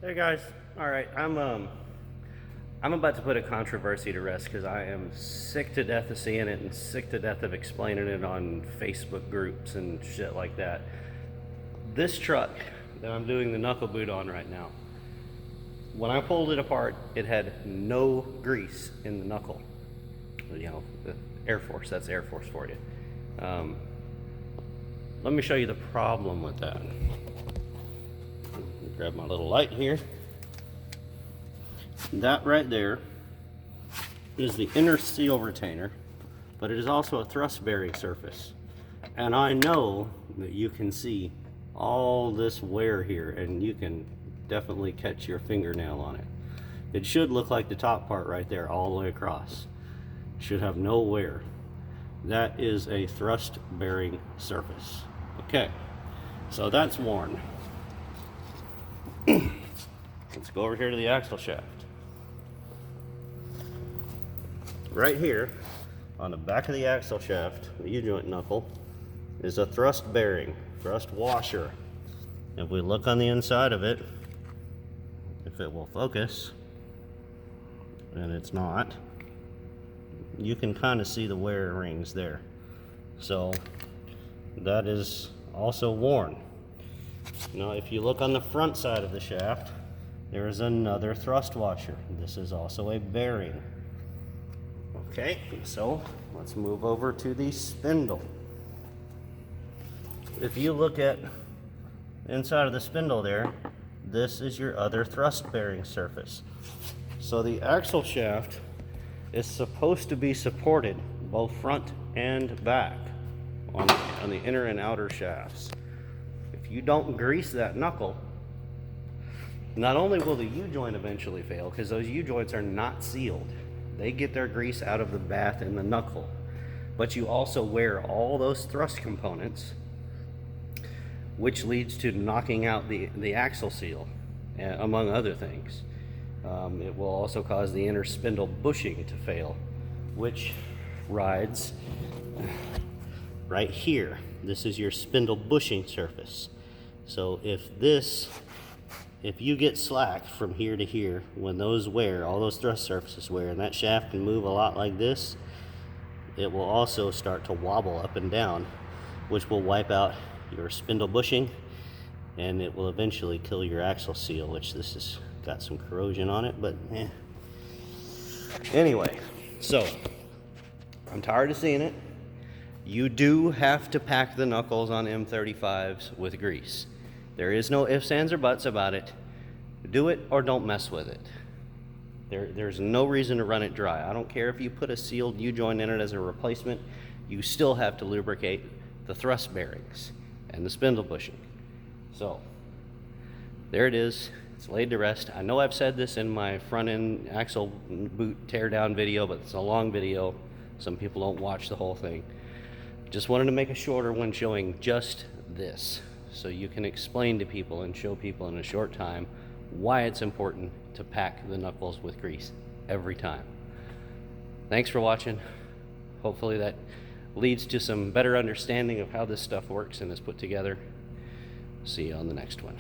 Hey guys, all right, I'm about to put a controversy to rest because I am sick to death of seeing it and sick to death of explaining it on Facebook groups and shit like that. This truck that I'm doing the knuckle boot on right now, when I pulled it apart, it had no grease in the knuckle. You know, the Air Force, that's Air Force for you. Let me show you the problem with that. Grab my little light here. That right there is the inner seal retainer, but it is also a thrust bearing surface. And I know that you can see all this wear here, and you can definitely catch your fingernail on it. It should look like the top part right there all the way across. Should have no wear. That is a thrust bearing surface. Okay, so that's worn. Let's go over here to the axle shaft. Right here on the back of the axle shaft, the U-joint knuckle, is a thrust bearing, thrust washer. If we look on the inside of it, if it will focus, and it's not, you can kind of see the wear rings there. So that is also worn. Now if you look on the front side of the shaft, there is another thrust washer. This is also a bearing. Okay, so let's move over to the spindle. If you look at the inside of the spindle there, this is your other thrust bearing surface. So the axle shaft is supposed to be supported both front and back on the inner and outer shafts. If you don't grease that knuckle, not only will the U-joint eventually fail, because those U-joints are not sealed. They get their grease out of the bath and the knuckle, but you also wear all those thrust components, which leads to knocking out the axle seal, among other things. It will also cause the inner spindle bushing to fail, which rides right here. This is your spindle bushing surface. So if you get slack from here to here, when those wear, all those thrust surfaces wear, and that shaft can move a lot like this, it will also start to wobble up and down, which will wipe out your spindle bushing, and it will eventually kill your axle seal, which this has got some corrosion on it, but Anyway, so I'm tired of seeing it. You do have to pack the knuckles on M35s with grease. There is no ifs, ands, or buts about it. Do it or don't mess with it. There's no reason to run it dry. I don't care if you put a sealed U-joint in it as a replacement, you still have to lubricate the thrust bearings and the spindle bushing. So, there it is. It's laid to rest. I know I've said this in my front end axle boot tear down video, but it's a long video. Some people don't watch the whole thing. Just wanted to make a shorter one showing just this, so you can explain to people and show people in a short time why it's important to pack the knuckles with grease every time. Thanks for watching. Hopefully that leads to some better understanding of how this stuff works and is put together. See you on the next one.